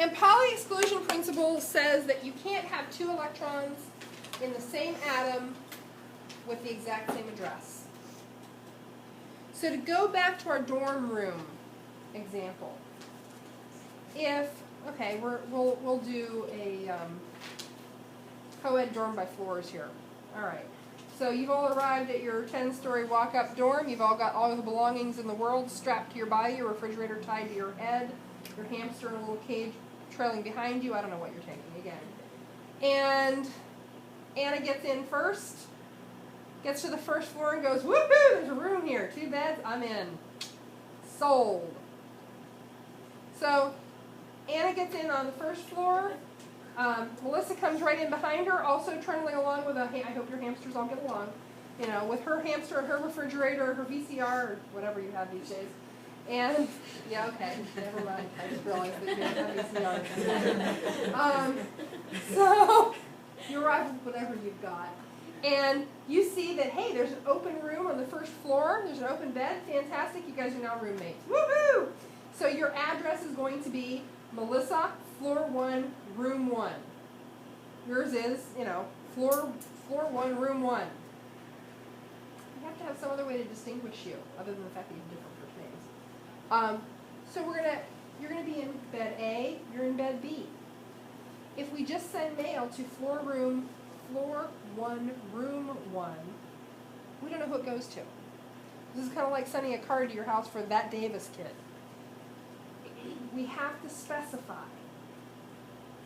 And Pauli exclusion principle says that you can't have two electrons in the same atom with the exact same address. So to go back to our dorm room example, we'll do a co-ed dorm by floors here. All right. So you've all arrived at your 10-story walk-up dorm. You've all got all of the belongings in the world strapped to your body, your refrigerator tied to your head, your hamster in a little cage trailing behind you. I don't know what you're taking again. And Anna gets in first, gets to the first floor and goes, woohoo, there's a room here. 2 beds, I'm in. Sold. So Anna gets in on the first floor. Melissa comes right in behind her, also trundling along with I hope your hamsters all get along, with her hamster and her refrigerator, her VCR, or whatever you have these days. And, yeah, okay, never mind. I just realized that you don't have VCR. So, you arrive with whatever you've got. And you see that, hey, there's an open room on the first floor. There's an open bed. Fantastic. You guys are now roommates. Woohoo! So your address is going to be Melissa, floor 1, room 1. Yours is, floor 1, room 1. You have to have some other way to distinguish you, other than the fact that you have different first names. So you're gonna be in bed A, you're in bed B. If we just send mail to floor 1, room 1, we don't know who it goes to. This is kind of like sending a card to your house for that Davis kid. We have to specify.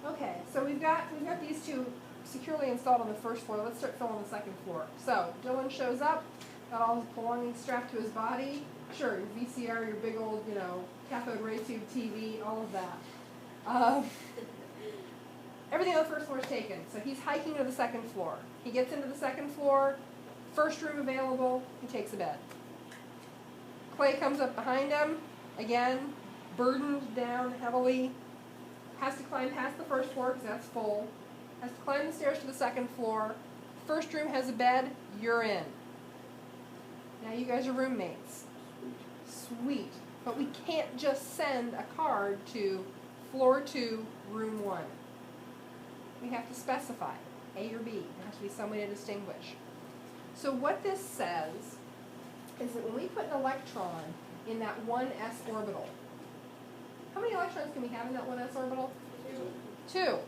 Okay, so we've got these two securely installed on the first floor. Let's start filling the second floor. So Dylan shows up, got all his belongings strapped to his body. Sure, your VCR, your big old, cathode ray tube TV, all of that. Everything on the first floor is taken. So he's hiking to the second floor. He gets into the second floor, first room available, he takes a bed. Clay comes up behind him, again, burdened down heavily, has to climb past the first floor because that's full, has to climb the stairs to the second floor. First room has a bed, you're in. Now you guys are roommates. Sweet. But we can't just send a card to floor 2, room 1. We have to specify, A or B. There has to be some way to distinguish. So what this says is that when we put an electron in that 1s orbital, how many electrons can we have in that 1s orbital? 2.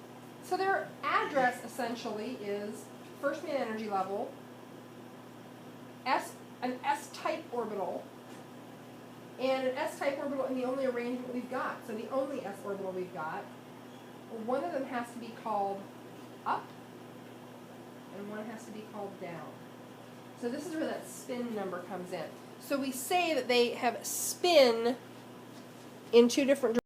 So their address essentially is first man energy level, an S-type orbital, and an S-type orbital in the only arrangement we've got. So the only S orbital we've got, one of them has to be called up, and one has to be called down. So this is where that spin number comes in. So we say that they have spin in 2 different directions.